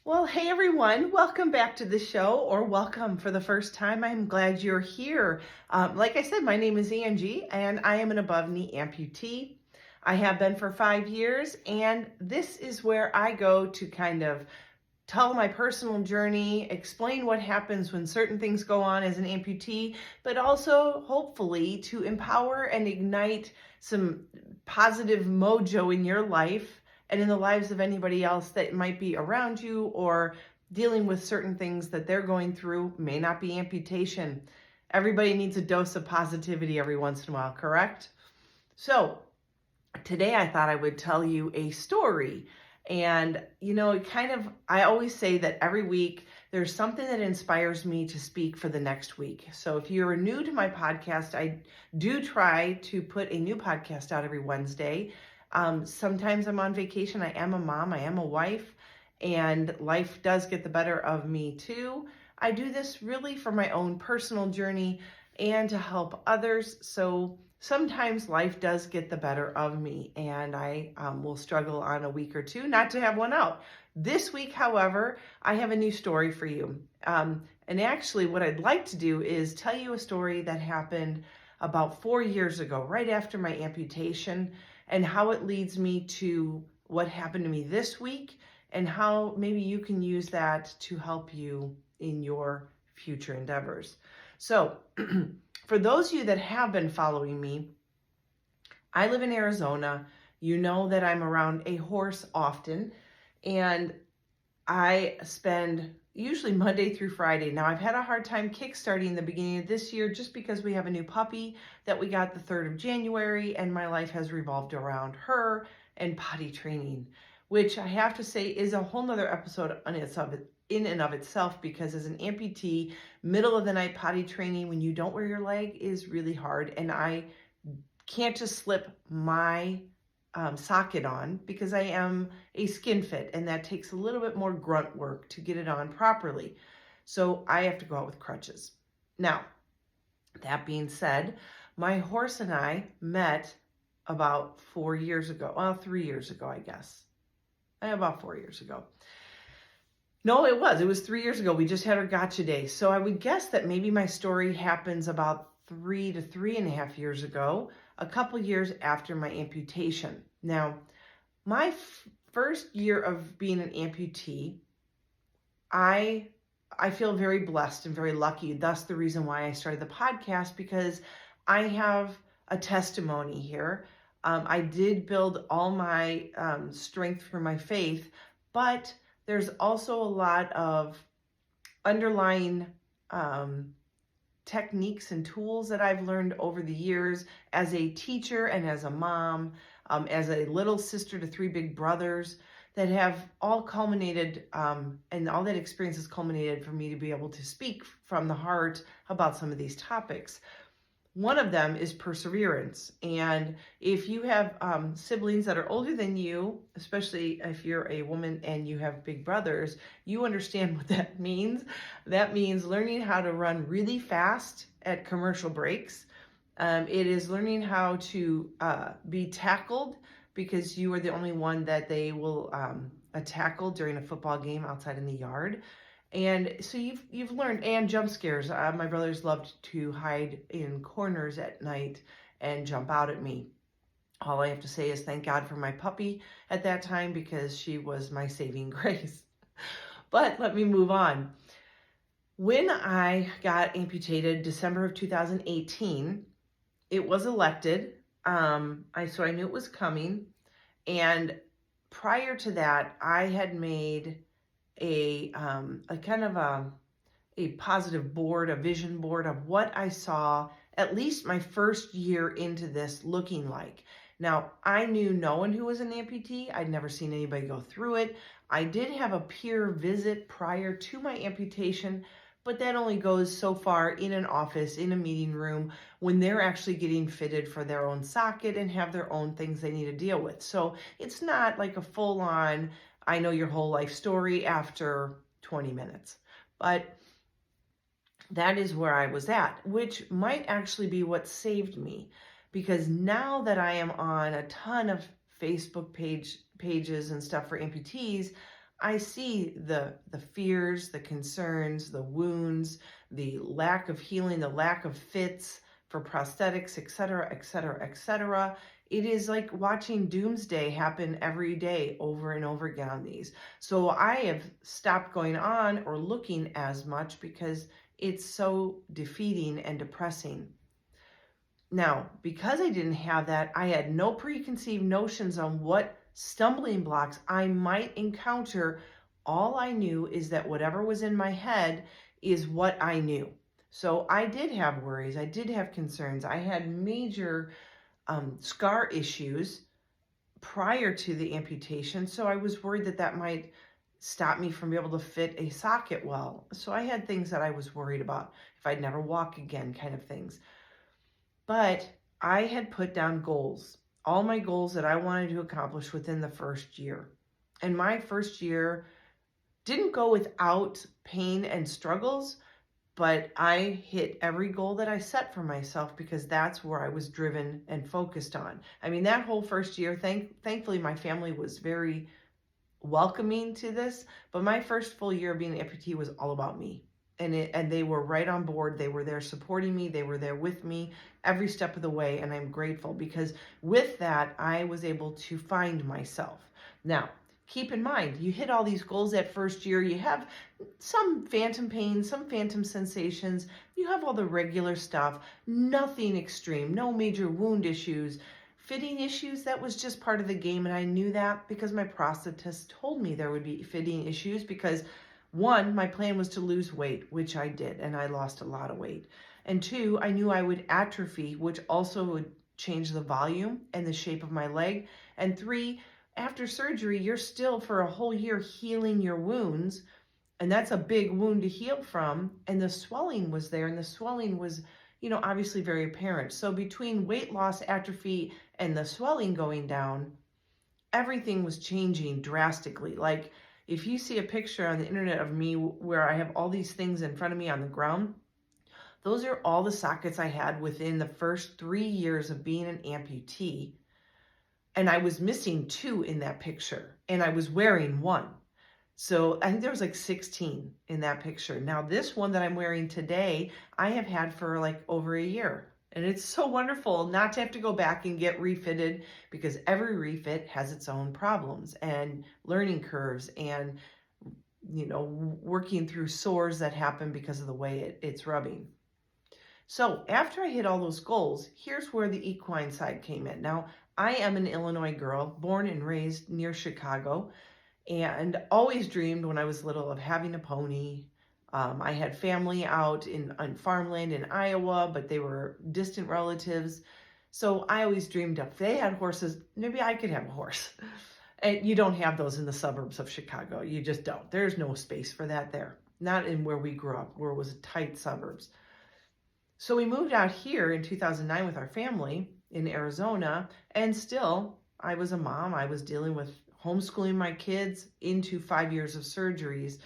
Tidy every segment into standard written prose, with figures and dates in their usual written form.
Well, hey everyone, welcome back to the show, or welcome for the first time. I'm glad you're here. Like I said, my name is Angie, and I am an above knee amputee. I have been for 5 years, and this is where I go to kind of tell my personal journey, explain what happens when certain things go on as an amputee, but also hopefully to empower and ignite some positive mojo in your life and in the lives of anybody else that might be around you or dealing with certain things that they're going through. May not be amputation. Everybody needs a dose of positivity every once in a while, correct? So today I thought I would tell you a story. And, I always say that every week there's something that inspires me to speak for the next week. So if you're new to my podcast, I do try to put a new podcast out every Wednesday. Sometimes I'm on vacation. I am a mom, I am a wife, and life does get the better of me too. I do this really for my own personal journey and to help others. So sometimes life does get the better of me, and I will struggle on a week or two not to have one out. This week, however, I have a new story for you. And actually, what I'd like to do is tell you a story that happened about 4 years ago, right after my amputation, and how it leads me to what happened to me this week, and how maybe you can use that to help you in your future endeavors. So, for those of you that have been following me, I live in Arizona. You know that I'm around a horse often, and I spend usually Monday through Friday. Now, I've had a hard time kickstarting the beginning of this year just because we have a new puppy that we got the 3rd of January, and my life has revolved around her and potty training, which I have to say is a whole nother episode in and of itself, because as an amputee, middle of the night potty training when you don't wear your leg is really hard, and I can't just slip my socket on because I am a skin fit, and that takes a little bit more grunt work to get it on properly. So I have to go out with crutches. Now, that being said, my horse and I met about 4 years ago. Well, 3 years ago, I guess. About 4 years ago. No, it was 3 years ago. We just had our gotcha day. So I would guess that maybe my story happens about 3 to 3.5 years ago, a couple years after my amputation. Now, my first year of being an amputee, I feel very blessed and very lucky. Thus the reason why I started the podcast, because I have a testimony here. I did build all my strength for my faith, but there's also a lot of underlying techniques and tools that I've learned over the years as a teacher and as a mom, as a little sister to 3 big brothers, that have all culminated, and all that experience has culminated for me to be able to speak from the heart about some of these topics. One of them is perseverance. And if you have siblings that are older than you, especially if you're a woman and you have big brothers, you understand what that means. That means learning how to run really fast at commercial breaks. It is learning how to be tackled, because you are the only one that they will tackle during a football game outside in the yard. And so you've learned, and jump scares. My brothers loved to hide in corners at night and jump out at me. All I have to say is thank God for my puppy at that time, because she was my saving grace. But let me move on. When I got amputated, December of 2018, it was elected. So I knew it was coming. And prior to that, I had made a kind of a positive board, a vision board of what I saw at least my first year into this looking like. Now, I knew no one who was an amputee. I'd never seen anybody go through it. I did have a peer visit prior to my amputation, but that only goes so far in an office, in a meeting room, when they're actually getting fitted for their own socket and have their own things they need to deal with. So it's not like a full-on, I know your whole life story after 20 minutes. But that is where I was at, which might actually be what saved me, because now that I am on a ton of Facebook pages and stuff for amputees, I see the fears, the concerns, the wounds, the lack of healing, the lack of fits for prosthetics, etc., etc., etc. It is like watching doomsday happen every day over and over again on these. So I have stopped going on or looking as much because it's so defeating and depressing. Now, because I didn't have that, I had no preconceived notions on what stumbling blocks I might encounter. All I knew is that whatever was in my head is what I knew. So I did have worries. I did have concerns. I had major scar issues prior to the amputation. So I was worried that that might stop me from being able to fit a socket well. So I had things that I was worried about, if I'd never walk again, kind of things. But I had put down goals, all my goals that I wanted to accomplish within the first year. And my first year didn't go without pain and struggles, but I hit every goal that I set for myself because that's where I was driven and focused on. I mean, that whole first year, thankfully, my family was very welcoming to this, but my first full year of being an amputee was all about me. And they were right on board. They were there supporting me. They were there with me every step of the way. And I'm grateful because with that, I was able to find myself. Now, keep in mind, you hit all these goals that first year. You have some phantom pain, some phantom sensations. You have all the regular stuff, nothing extreme, no major wound issues. Fitting issues, that was just part of the game. And I knew that because my prosthetist told me there would be fitting issues because one, my plan was to lose weight, which I did, and I lost a lot of weight. And two, I knew I would atrophy, which also would change the volume and the shape of my leg. And three, after surgery, you're still for a whole year healing your wounds, and that's a big wound to heal from. And the swelling was there, and the swelling was, obviously very apparent. So between weight loss, atrophy, and the swelling going down, everything was changing drastically. Like, if you see a picture on the internet of me where I have all these things in front of me on the ground, those are all the sockets I had within the first 3 years of being an amputee. And I was missing 2 in that picture, and I was wearing 1. So I think there was like 16 in that picture. Now this one that I'm wearing today, I have had for like over a year. And it's so wonderful not to have to go back and get refitted because every refit has its own problems and learning curves and, working through sores that happen because of the way it's rubbing. So after I hit all those goals, here's where the equine side came in. Now, I am an Illinois girl, born and raised near Chicago, and always dreamed when I was little of having a pony. I had family out on farmland in Iowa, but they were distant relatives. So I always dreamed if they had horses, maybe I could have a horse. And you don't have those in the suburbs of Chicago. You just don't. There's no space for that there. Not in where we grew up, where it was tight suburbs. So we moved out here in 2009 with our family in Arizona, and still I was a mom. I was dealing with homeschooling my kids into 5 years of surgeries.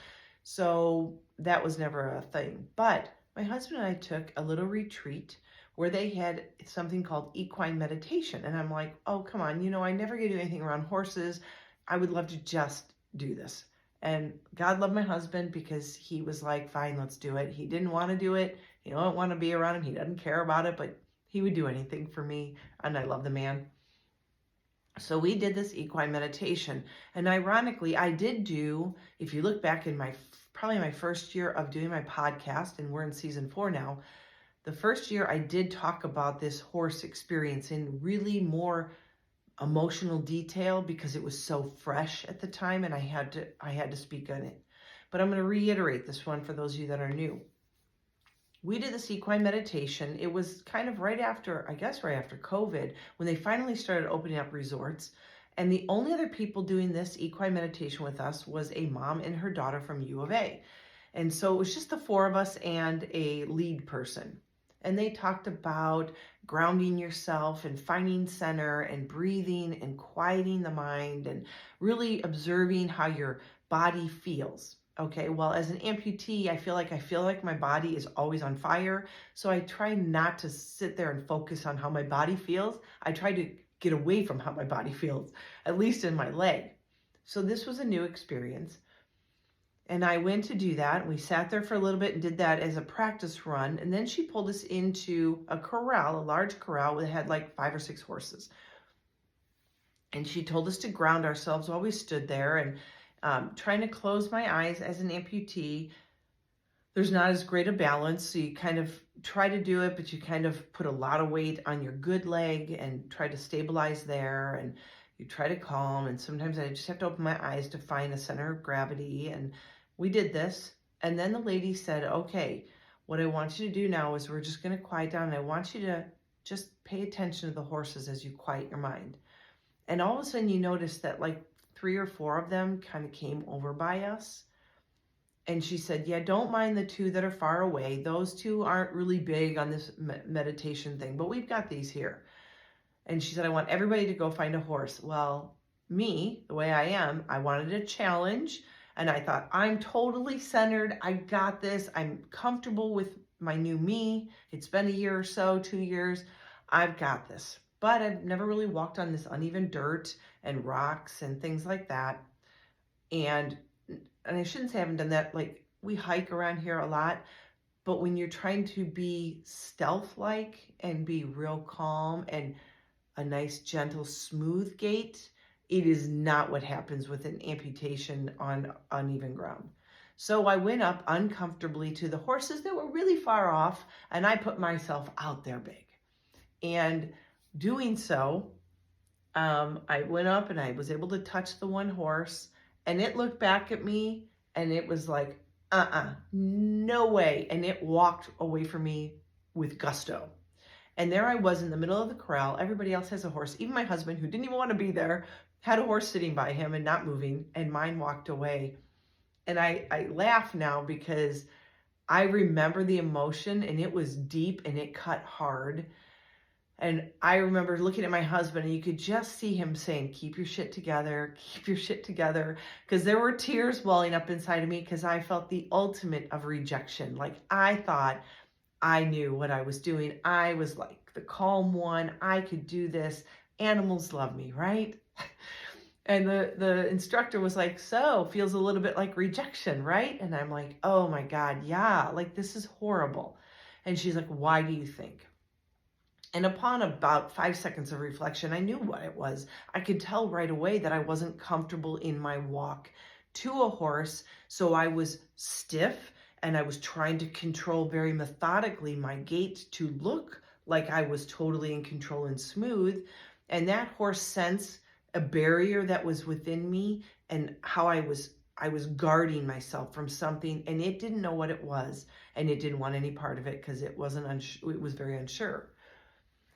So that was never a thing. But my husband and I took a little retreat where they had something called equine meditation. And I'm like, oh, come on, I never get to do anything around horses. I would love to just do this. And God loved my husband because he was like, fine, let's do it. He didn't want to do it. He don't want to be around him. He doesn't care about it, but he would do anything for me. And I love the man. So we did this equine meditation. And ironically, I did do, if you look back in probably my first year of doing my podcast, and we're in season 4 now, the first year I did talk about this horse experience in really more emotional detail because it was so fresh at the time and I had to speak on it. But I'm going to reiterate this one for those of you that are new. We did this equine meditation. It was kind of right after COVID, when they finally started opening up resorts. And the only other people doing this equine meditation with us was a mom and her daughter from U of A. And so it was just the 4 of us and a lead person. And they talked about grounding yourself and finding center and breathing and quieting the mind and really observing how your body feels. Okay, well, as an amputee, I feel like my body is always on fire. So I try not to sit there and focus on how my body feels. I try to get away from how my body feels, at least in my leg. So this was a new experience. And I went to do that. And we sat there for a little bit and did that as a practice run. And then she pulled us into a corral, a large corral that had like 5 or 6 horses. And she told us to ground ourselves while we stood there, and trying to close my eyes. As an amputee, there's not as great a balance, so you kind of try to do it, but you kind of put a lot of weight on your good leg and try to stabilize there, and you try to calm, and sometimes I just have to open my eyes to find a center of gravity. And we did this, and then the lady said, okay, what I want you to do now is we're just going to quiet down, and I want you to just pay attention to the horses as you quiet your mind. And all of a sudden you notice that like 3 or 4 of them kind of came over by us. And she said, yeah, don't mind the 2 that are far away. Those 2 aren't really big on this meditation thing, but we've got these here. And she said, I want everybody to go find a horse. Well, me, the way I am, I wanted a challenge. And I thought, I'm totally centered. I got this. I'm comfortable with my new me. It's been a year or so, 2 years. I've got this. But I've never really walked on this uneven dirt and rocks and things like that. And I shouldn't say I haven't done that. Like, we hike around here a lot, but when you're trying to be stealth-like and be real calm and a nice, gentle, smooth gait, it is not what happens with an amputation on uneven ground. So I went up uncomfortably to the horses that were really far off, and I put myself out there big. And doing so, I went up and I was able to touch the one horse, and it looked back at me and it was like, no way. And it walked away from me with gusto. And there I was in the middle of the corral. Everybody else has a horse. Even my husband, who didn't even want to be there, had a horse sitting by him and not moving, and mine walked away. And I laugh now because I remember the emotion, and it was deep and it cut hard. And I remember looking at my husband, and you could just see him saying, keep your shit together, keep your shit together. Because there were tears welling up inside of me because I felt the ultimate of rejection. Like, I thought I knew what I was doing. I was like the calm one. I could do this. Animals love me, right? And the instructor was like, so, feels a little bit like rejection, right? And I'm like, oh my God, yeah, like this is horrible. And she's like, why do you think? And upon about 5 seconds of reflection, I knew what it was. I could tell right away that I wasn't comfortable in my walk to a horse. So I was stiff, and I was trying to control very methodically my gait to look like I was totally in control and smooth. And that horse sensed a barrier that was within me, and how I was guarding myself from something, and it didn't know what it was, and it didn't want any part of it because it was very unsure.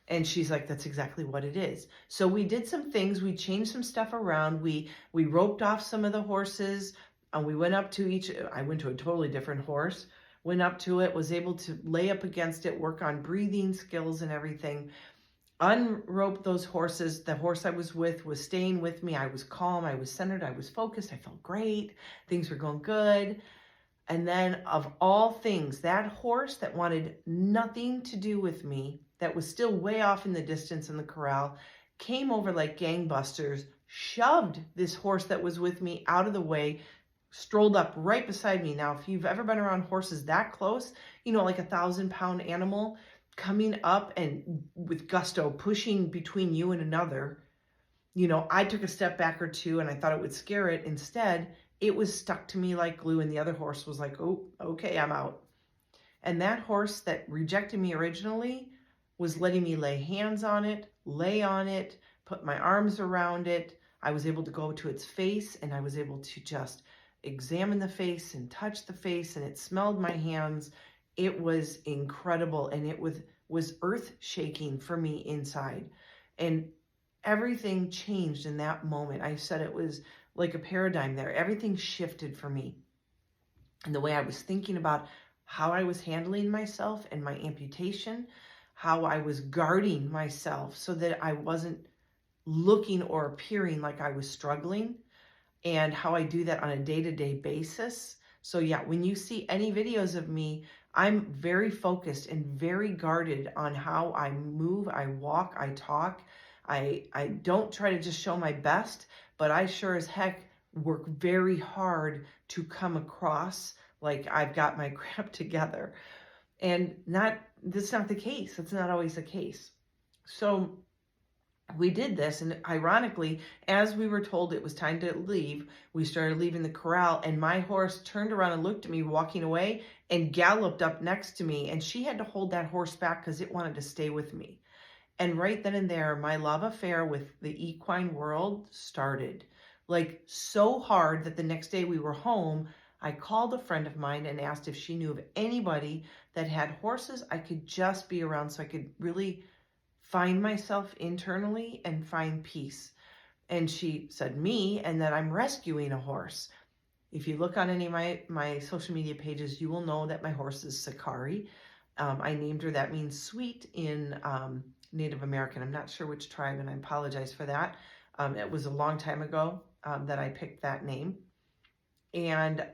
And she's like, that's exactly what it is. So we did some things. We changed some stuff around. We roped off some of the horses, and we went up to I went to a totally different horse, went up to it, was able to lay up against it, work on breathing skills and everything, unroped those horses. The horse I was with was staying with me. I was calm. I was centered. I was focused. I felt great. Things were going good. And then, of all things, that horse that wanted nothing to do with me, that was still way off in the distance in the corral, came over like gangbusters, shoved this horse that was with me out of the way, strolled up right beside me. Now, if you've ever been around horses that close, you know, like a 1,000-pound animal coming up and with gusto pushing between you and another, you know, I took a step back or two and I thought it would scare it. Instead, it was stuck to me like glue, and the other horse was like, oh, okay, I'm out. And that horse that rejected me originally was letting me lay hands on it, lay on it, put my arms around it. I was able to go to its face, and I was able to just examine the face and touch the face, and it smelled my hands. It was incredible, and it was earth-shaking for me inside. And everything changed in that moment. I said it was like a paradigm there. Everything shifted for me. And the way I was thinking about how I was handling myself and my amputation, how I was guarding myself so that I wasn't looking or appearing like I was struggling, and how I do that on a day-to-day basis. So yeah, when you see any videos of me, I'm very focused and very guarded on how I move, I walk, I talk. I don't try to just show my best, but I sure as heck work very hard to come across like I've got my crap together. And that's not the case. That's not always the case. So we did this, and ironically, as we were told it was time to leave, we started leaving the corral, and my horse turned around and looked at me walking away and galloped up next to me, and she had to hold that horse back because it wanted to stay with me. And right then and there, my love affair with the equine world started. Like, so hard that the next day we were home, I called a friend of mine and asked if she knew of anybody that had horses I could just be around so I could really find myself internally and find peace. And she said me, and that I'm rescuing a horse. If you look on any of my social media pages, you will know that my horse is Sakari. I named her, that means sweet in Native American. I'm not sure which tribe, and I apologize for that. It was a long time ago that I picked that name. And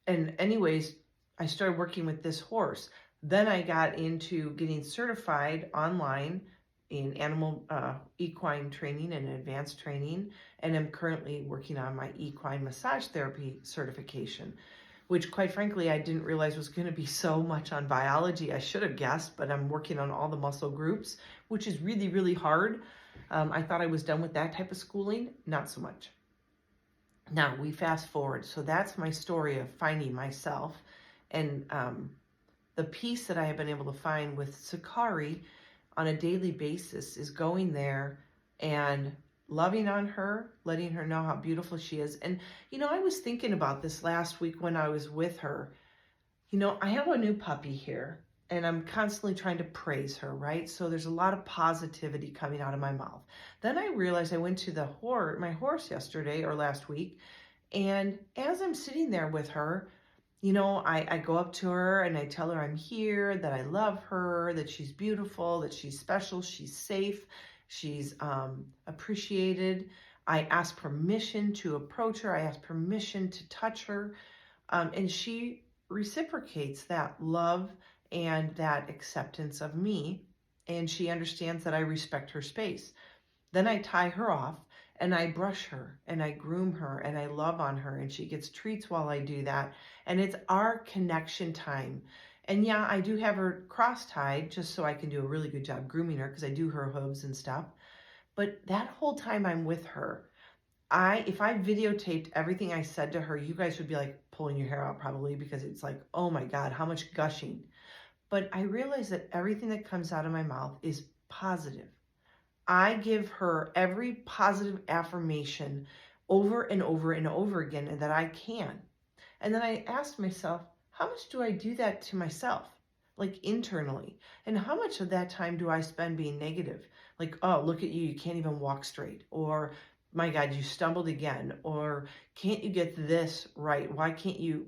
anyways, I started working with this horse. Then I got into getting certified online in animal equine training and advanced training, and I'm currently working on my equine massage therapy certification, which quite frankly I didn't realize was going to be so much on biology. I should have guessed, but I'm working on all the muscle groups, which is really, really hard. I thought I was done with that type of schooling. Not so much. Now we fast forward. So that's my story of finding myself, and the peace that I have been able to find with Sakari on a daily basis is going there and loving on her, letting her know how beautiful she is. And, I was thinking about this last week when I was with her. I have a new puppy here, and I'm constantly trying to praise her, right? So there's a lot of positivity coming out of my mouth. Then I realized I went to my horse yesterday or last week, and as I'm sitting there with her, I go up to her and I tell her I'm here, that I love her, that she's beautiful, that she's special, she's safe, she's appreciated. I ask permission to approach her. I ask permission to touch her. And she reciprocates that love and that acceptance of me. And she understands that I respect her space. Then I tie her off and I brush her and I groom her and I love on her, and she gets treats while I do that. And it's our connection time. And yeah, I do have her cross-tied just so I can do a really good job grooming her because I do her hooves and stuff. But that whole time I'm with her, if I videotaped everything I said to her, you guys would be like pulling your hair out probably, because it's like, oh my God, how much gushing. But I realize that everything that comes out of my mouth is positive. I give her every positive affirmation over and over and over again, and that I can. And then I asked myself, how much do I do that to myself, like internally? And how much of that time do I spend being negative? Like, oh, look at you, you can't even walk straight. Or, my God, you stumbled again. Or, can't you get this right? Why can't you?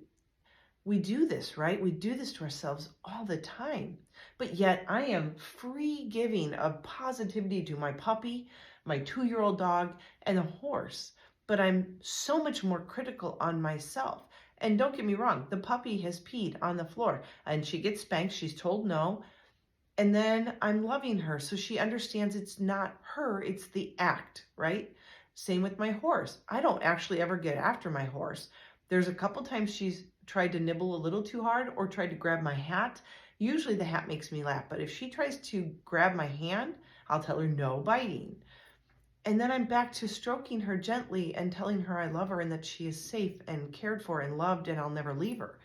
We do this, right? We do this to ourselves all the time. But yet I am free giving of positivity to my puppy, my 2-year-old dog, and the horse. But I'm so much more critical on myself. And don't get me wrong, the puppy has peed on the floor and she gets spanked. She's told no. And then I'm loving her, so she understands it's not her, it's the act, right? Same with my horse. I don't actually ever get after my horse. There's a couple times she's tried to nibble a little too hard or tried to grab my hat. Usually the hat makes me laugh, but if she tries to grab my hand, I'll tell her no biting. And then I'm back to stroking her gently and telling her I love her and that she is safe and cared for and loved, and I'll never leave her.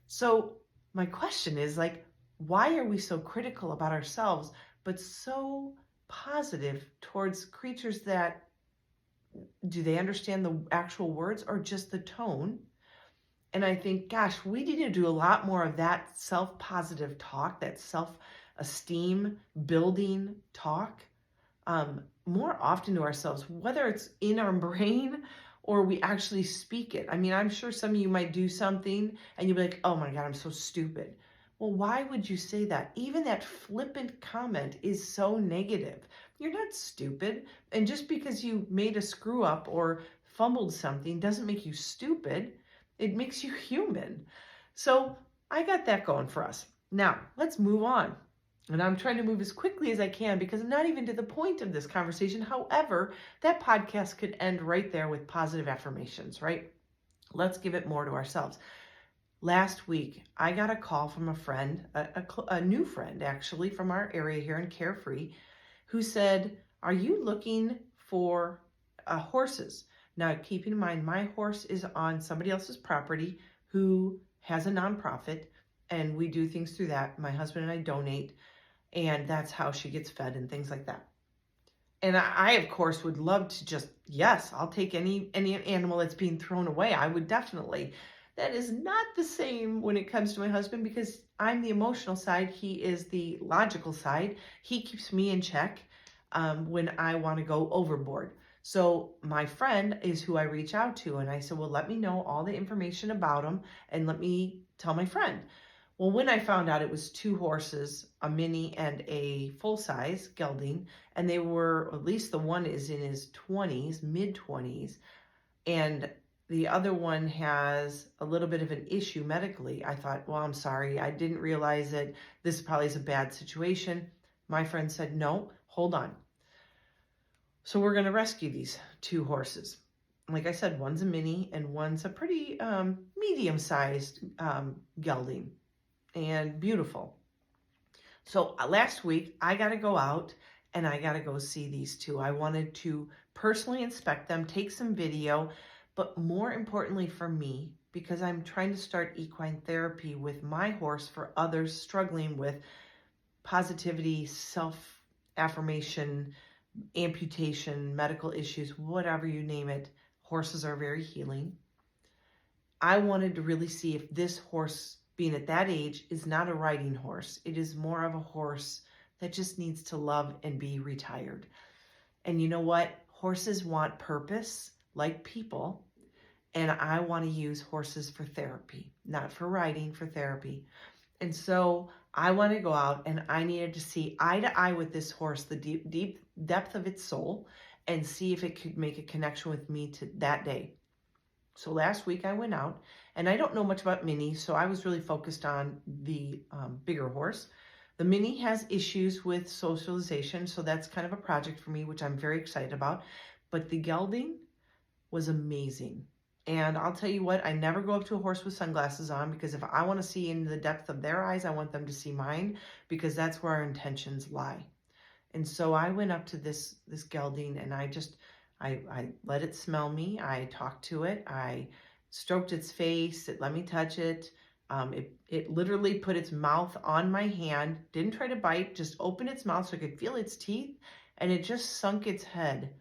So my question is, like, why are we so critical about ourselves, but so positive towards creatures that, do they understand the actual words or just the tone? And I think, gosh, we need to do a lot more of that self-positive talk, that self-esteem building talk, more often to ourselves, whether it's in our brain or we actually speak it. I mean, I'm sure some of you might do something and you'll be like, oh my God, I'm so stupid. Well, why would you say that? Even that flippant comment is so negative. You're not stupid. And just because you made a screw up or fumbled something doesn't make you stupid. It makes you human. So I got that going for us. Now, let's move on. And I'm trying to move as quickly as I can because I'm not even to the point of this conversation. However, that podcast could end right there with positive affirmations, right? Let's give it more to ourselves. Last week, I got a call from a friend, a new friend actually, from our area here in Carefree, who said, "Are you looking for horses?" Now, keep in mind, my horse is on somebody else's property who has a nonprofit, and we do things through that. My husband and I donate, and that's how she gets fed and things like that. And I of course, would love to just, yes, I'll take any animal that's being thrown away. I would definitely. That is not the same when it comes to my husband because I'm the emotional side. He is the logical side. He keeps me in check when I want to go overboard. So my friend is who I reach out to, and I said, well, let me know all the information about him and let me tell my friend. Well, when I found out it was two horses, a mini and a full-size gelding, and they were, at least the one is in his 20s, mid-20s, and the other one has a little bit of an issue medically, I thought, well, I'm sorry, I didn't realize that this probably is a bad situation. My friend said, no, hold on. So we're going to rescue these two horses. Like I said, one's a mini and one's a pretty medium-sized gelding. And beautiful. So last week, I got to go out and I got to go see these two. I wanted to personally inspect them, take some video, but more importantly for me, because I'm trying to start equine therapy with my horse for others struggling with positivity, self-affirmation, amputation, medical issues, whatever you name it. Horses are very healing. I wanted to really see if this horse, being at that age, is not a riding horse. It is more of a horse that just needs to love and be retired. And you know what? Horses want purpose like people. And I want to use horses for therapy, not for riding, for therapy. And so I want to go out and I needed to see eye to eye with this horse, the deep depth of its soul, and see if it could make a connection with me to that day. So last week I went out, and I don't know much about Minnie, so I was really focused on the bigger horse. The Minnie has issues with socialization, so that's kind of a project for me, which I'm very excited about. But the gelding was amazing. And I'll tell you what, I never go up to a horse with sunglasses on because if I want to see into the depth of their eyes, I want them to see mine because that's where our intentions lie. And so I went up to this gelding and I let it smell me. I talked to it. I stroked its face. It let me touch it. It literally put its mouth on my hand, didn't try to bite, just opened its mouth so I could feel its teeth. And it just sunk its head,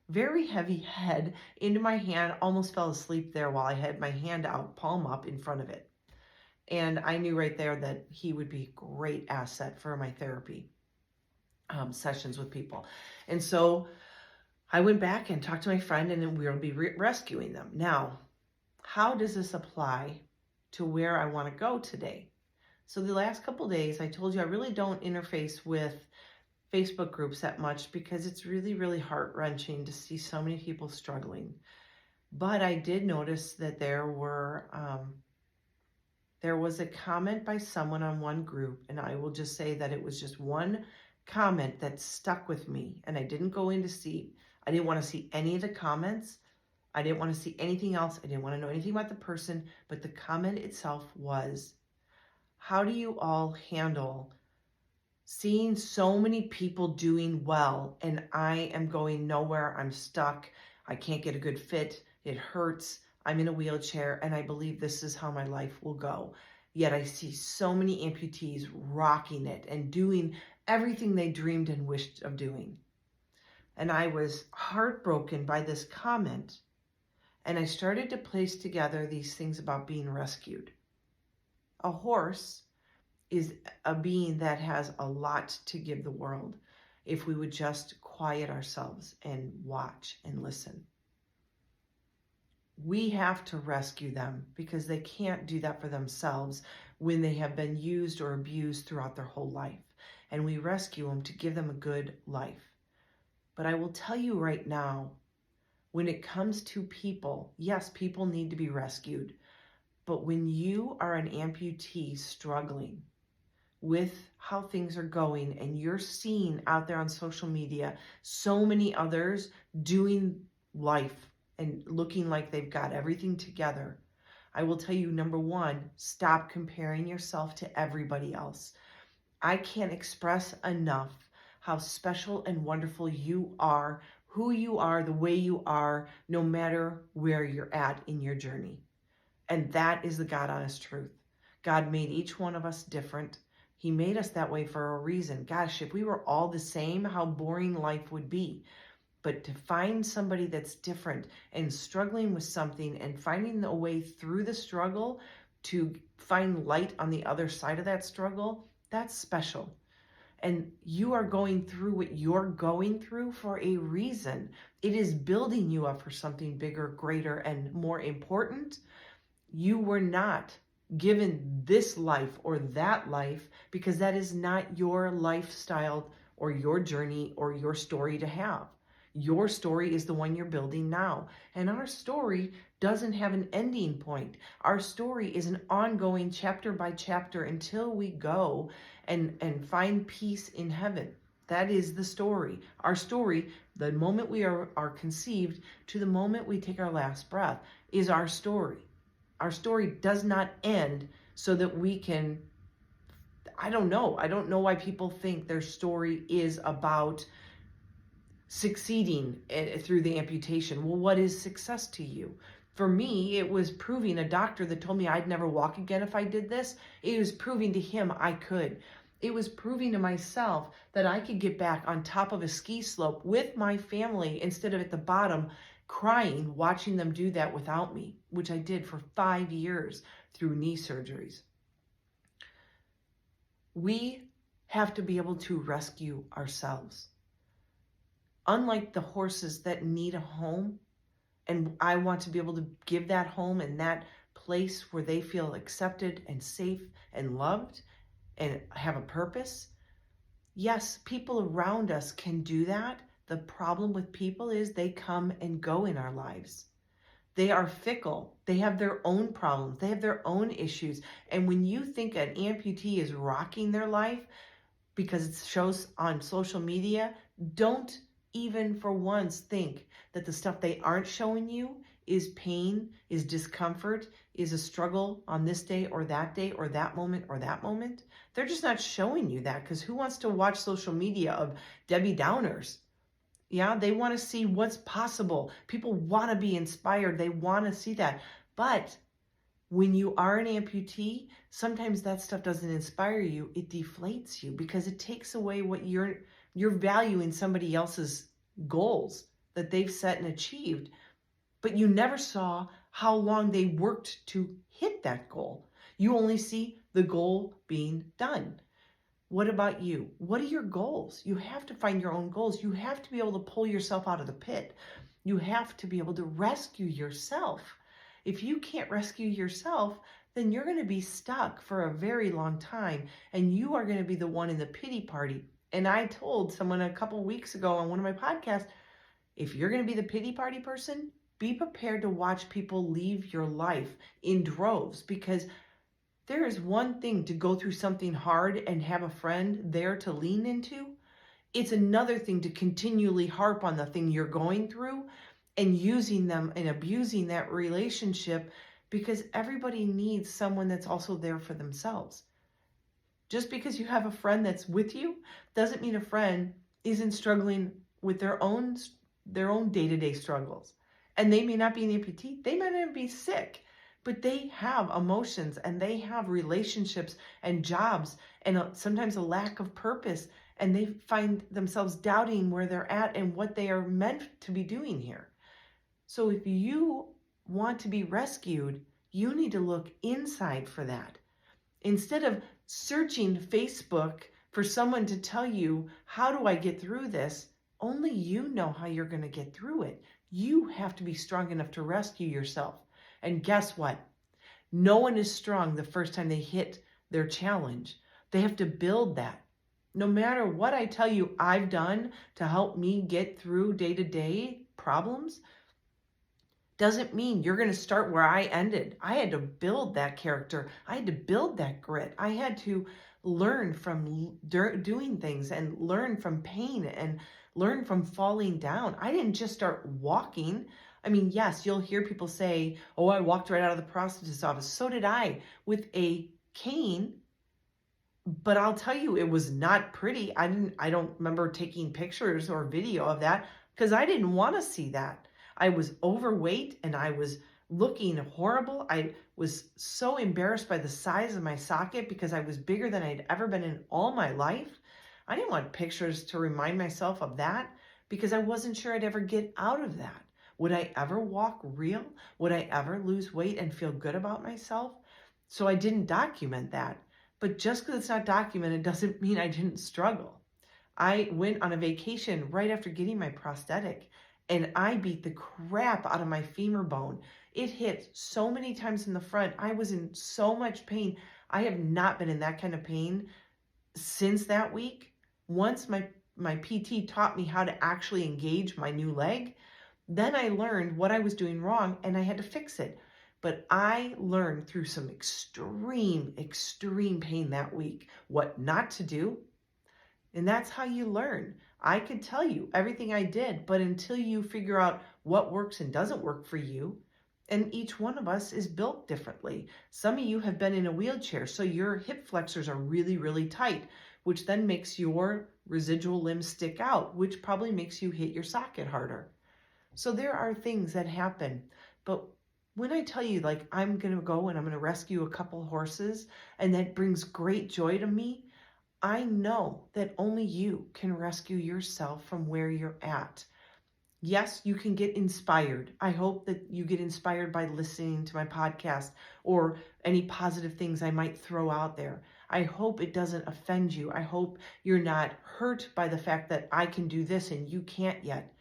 very heavy head, into my hand, almost fell asleep there while I had my hand out, palm up in front of it. And I knew right there that he would be a great asset for my therapy sessions with people. And so I went back and talked to my friend, and then we'll be rescuing them. Now, how does this apply to where I want to go today? So the last couple of days, I told you I really don't interface with Facebook groups that much because it's really, really heart-wrenching to see so many people struggling. But I did notice that there was a comment by someone on one group, and I will just say that it was just one comment that stuck with me, and I didn't go in to see. I didn't want to see any of the comments. I didn't want to see anything else. I didn't want to know anything about the person, but the comment itself was, how do you all handle seeing so many people doing well and I am going nowhere? I'm stuck. I can't get a good fit. It hurts. I'm in a wheelchair and I believe this is how my life will go. Yet I see so many amputees rocking it and doing everything they dreamed and wished of doing. And I was heartbroken by this comment. And I started to place together these things about being rescued. A horse is a being that has a lot to give the world if we would just quiet ourselves and watch and listen. We have to rescue them because they can't do that for themselves when they have been used or abused throughout their whole life. And we rescue them to give them a good life. But I will tell you right now, when it comes to people, yes, people need to be rescued. But when you are an amputee struggling, with how things are going, and you're seeing out there on social media so many others doing life and looking like they've got everything together, I will tell you, number one, stop comparing yourself to everybody else. I can't express enough how special and wonderful you are, who you are, the way you are, no matter where you're at in your journey. And that is the God honest truth. God made each one of us different. He made us that way for a reason. Gosh, if we were all the same, how boring life would be. But to find somebody that's different and struggling with something and finding a way through the struggle to find light on the other side of that struggle, that's special. And you are going through what you're going through for a reason. It is building you up for something bigger, greater, and more important. You were not given this life or that life because that is not your lifestyle or your journey or your story to have. Your story is the one you're building now. And our story doesn't have an ending point. Our story is an ongoing chapter by chapter until we go and find peace in heaven. That is the story. Our story, the moment we are conceived to the moment we take our last breath, is our story. Our story does not end so that we can, I don't know why people think their story is about succeeding through the amputation. Well, what is success to you? For me, it was proving, a doctor that told me I'd never walk again if I did this, it was proving to him I could. It was proving to myself that I could get back on top of a ski slope with my family instead of at the bottom crying, watching them do that without me, which I did for 5 years through knee surgeries. We have to be able to rescue ourselves. Unlike the horses that need a home, and I want to be able to give that home and that place where they feel accepted and safe and loved and have a purpose. Yes, people around us can do that. The problem with people is they come and go in our lives. They are fickle. They have their own problems. They have their own issues. And when you think an amputee is rocking their life because it shows on social media, don't even for once think that the stuff they aren't showing you is pain, is discomfort, is a struggle on this day or that moment or that moment. They're just not showing you that, because who wants to watch social media of Debbie Downers? Yeah, they want to see what's possible. People want to be inspired. They want to see that. But when you are an amputee, sometimes that stuff doesn't inspire you. It deflates you because it takes away what you're valuing somebody else's goals that they've set and achieved. But you never saw how long they worked to hit that goal. You only see the goal being done. What about you? What are your goals? You have to find your own goals. You have to be able to pull yourself out of the pit. You have to be able to rescue yourself. If you can't rescue yourself, then you're going to be stuck for a very long time, and you are going to be the one in the pity party. And I told someone a couple weeks ago on one of my podcasts, if you're going to be the pity party person, be prepared to watch people leave your life in droves, because there is one thing to go through something hard and have a friend there to lean into. It's another thing to continually harp on the thing you're going through and using them and abusing that relationship, because everybody needs someone that's also there for themselves. Just because you have a friend that's with you doesn't mean a friend isn't struggling with their own day-to-day struggles. And they may not be an amputee, they might not be sick, but they have emotions and they have relationships and jobs and sometimes a lack of purpose, and they find themselves doubting where they're at and what they are meant to be doing here. So if you want to be rescued, you need to look inside for that. Instead of searching Facebook for someone to tell you, how do I get through this? Only you know how you're going to get through it. You have to be strong enough to rescue yourself. And guess what? No one is strong the first time they hit their challenge. They have to build that. No matter what I tell you I've done to help me get through day-to-day problems, doesn't mean you're going to start where I ended. I had to build that character. I had to build that grit. I had to learn from doing things and learn from pain and learn from falling down. I didn't just start walking. I mean, yes, you'll hear people say, oh, I walked right out of the prosthetist office. So did I, with a cane. But I'll tell you, it was not pretty. I don't remember taking pictures or video of that because I didn't want to see that. I was overweight and I was looking horrible. I was so embarrassed by the size of my socket because I was bigger than I'd ever been in all my life. I didn't want pictures to remind myself of that because I wasn't sure I'd ever get out of that. Would I ever walk real? Would I ever lose weight and feel good about myself? So I didn't document that. But just because it's not documented doesn't mean I didn't struggle. I went on a vacation right after getting my prosthetic and I beat the crap out of my femur bone. It hit so many times in the front. I was in so much pain. I have not been in that kind of pain since that week. Once my PT taught me how to actually engage my new leg, then I learned what I was doing wrong and I had to fix it. But I learned through some extreme pain that week what not to do. And that's how you learn. I could tell you everything I did, but until you figure out what works and doesn't work for you, and each one of us is built differently. Some of you have been in a wheelchair, so your hip flexors are really, really tight, which then makes your residual limbs stick out, which probably makes you hit your socket harder. So there are things that happen, but when I tell you, like, I'm going to go and I'm going to rescue a couple horses, and that brings great joy to me, I know that only you can rescue yourself from where you're at. Yes, you can get inspired. I hope that you get inspired by listening to my podcast or any positive things I might throw out there. I hope it doesn't offend you. I hope you're not hurt by the fact that I can do this and you can't yet.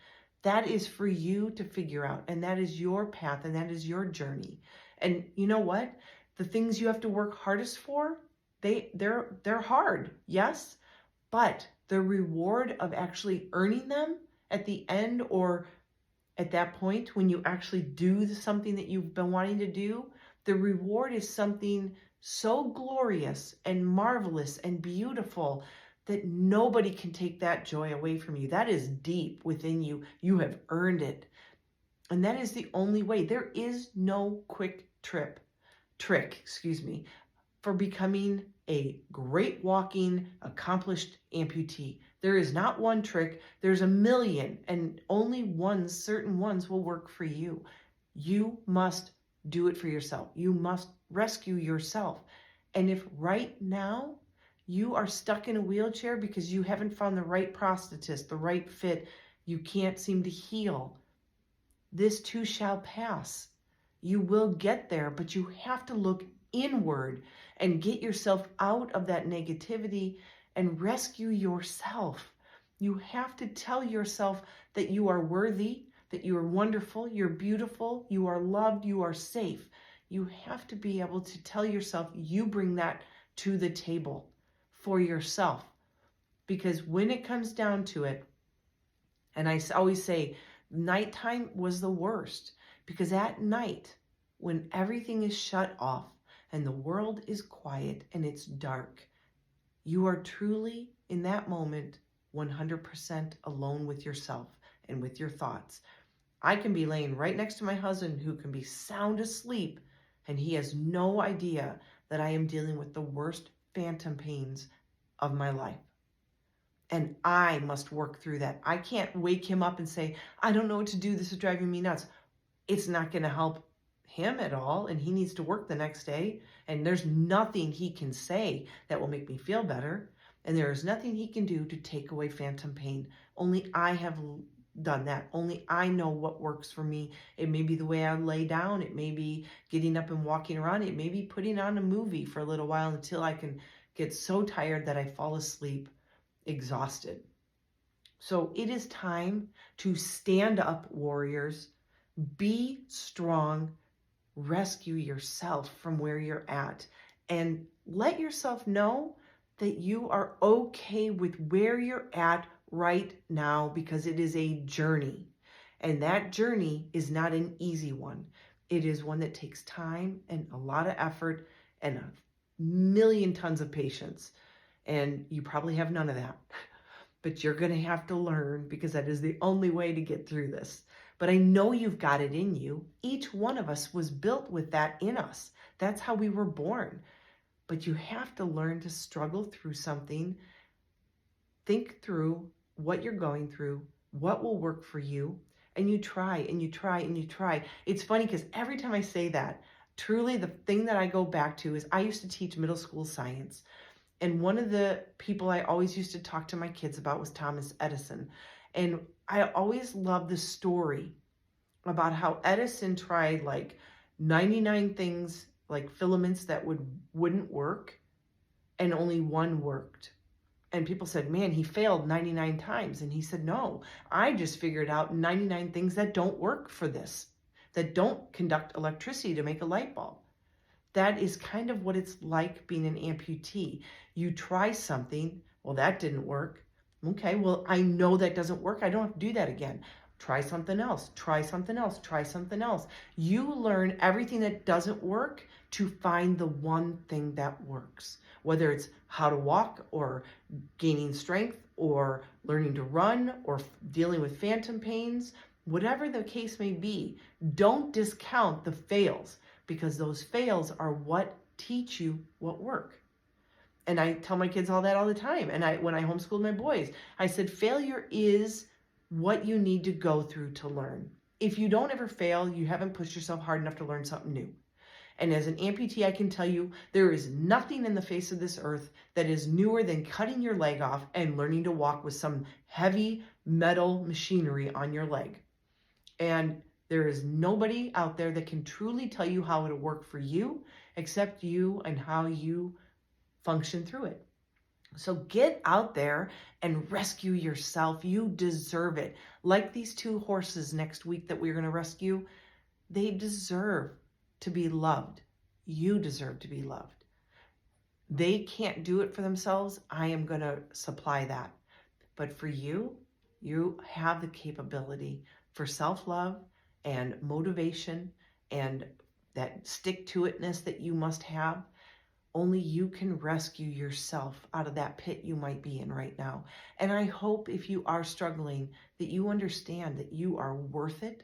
That is for you to figure out, and that is your path, and that is your journey. And you know what? The things you have to work hardest for, they're hard, yes, but the reward of actually earning them at the end or at that point when you actually do something that you've been wanting to do, the reward is something so glorious and marvelous and beautiful that nobody can take that joy away from you. That is deep within you. You have earned it. And that is the only way. There is no quick trick, for becoming a great walking, accomplished amputee. There is not one trick. There's a million, and only certain ones will work for you. You must do it for yourself. You must rescue yourself. And if right now you are stuck in a wheelchair because you haven't found the right prosthetist, the right fit, you can't seem to heal, this too shall pass. You will get there, but you have to look inward and get yourself out of that negativity and rescue yourself. You have to tell yourself that you are worthy, that you are wonderful, you're beautiful, you are loved, you are safe. You have to be able to tell yourself you bring that to the table for yourself. Because when it comes down to it, and I always say, nighttime was the worst, because at night, when everything is shut off and the world is quiet and it's dark, you are truly in that moment 100% alone with yourself and with your thoughts. I can be laying right next to my husband who can be sound asleep, and he has no idea that I am dealing with the worst phantom pains of my life. And I must work through that. I can't wake him up and say, I don't know what to do. This is driving me nuts. It's not going to help him at all. And he needs to work the next day. And there's nothing he can say that will make me feel better. And there is nothing he can do to take away phantom pain. Only I have done that. Only I know what works for me. It may be the way I lay down. It may be getting up and walking around. It may be putting on a movie for a little while until I can get so tired that I fall asleep exhausted. So it is time to stand up, warriors. Be strong. Rescue yourself from where you're at. And let yourself know that you are okay with where you're at right now, because it is a journey. And that journey is not an easy one. It is one that takes time and a lot of effort and a million tons of patience. And you probably have none of that. But you're going to have to learn, because that is the only way to get through this. But I know you've got it in you. Each one of us was built with that in us. That's how we were born. But you have to learn to struggle through something. Think through what you're going through, what will work for you, and you try and you try and you try. It's funny because every time I say that, truly the thing that I go back to is I used to teach middle school science. And one of the people I always used to talk to my kids about was Thomas Edison. And I always loved the story about how Edison tried like 99 things, like filaments that wouldn't work, and only one worked. And people said, man, he failed 99 times. And he said, no, I just figured out 99 things that don't work for this, that don't conduct electricity to make a light bulb. That is kind of what it's like being an amputee. You try something, well, that didn't work. Okay, well, I know that doesn't work. I don't have to do that again. Try something else, try something else, try something else. You learn everything that doesn't work to find the one thing that works, whether it's how to walk or gaining strength or learning to run or dealing with phantom pains, whatever the case may be. Don't discount the fails, because those fails are what teach you what work. And I tell my kids all that all the time. And when I homeschooled my boys, I said, failure is what you need to go through to learn. If you don't ever fail, you haven't pushed yourself hard enough to learn something new. And as an amputee, I can tell you, there is nothing in the face of this earth that is newer than cutting your leg off and learning to walk with some heavy metal machinery on your leg. And there is nobody out there that can truly tell you how it'll work for you except you and how you function through it. So get out there and rescue yourself. You deserve it. Like these 2 horses next week that we're going to rescue, they deserve to be loved. You deserve to be loved. They can't do it for themselves. I am going to supply that. But for you, you have the capability for self-love and motivation and that stick-to-itness that you must have. Only you can rescue yourself out of that pit you might be in right now. And I hope if you are struggling that you understand that you are worth it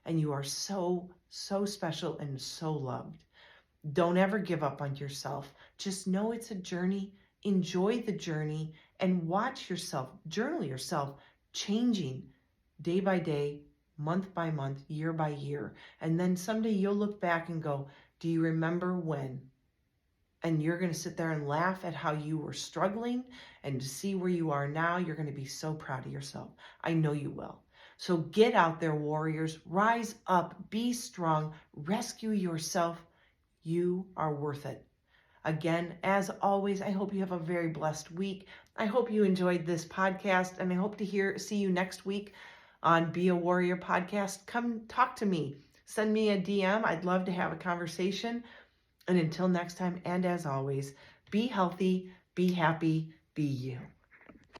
and you are so, so special and so loved. Don't ever give up on yourself. Just know it's a journey. Enjoy the journey and watch yourself, journal yourself changing day by day, month by month, year by year. And then someday you'll look back and go, do you remember when? And you're going to sit there and laugh at how you were struggling, and to see where you are now, you're going to be so proud of yourself. I know you will. So get out there, warriors. Rise up. Be strong. Rescue yourself. You are worth it. Again, as always, I hope you have a very blessed week. I hope you enjoyed this podcast, and I hope to see you next week on Be a Warrior podcast. Come talk to me. Send me a DM. I'd love to have a conversation. And until next time, and as always, be healthy, be happy, be you.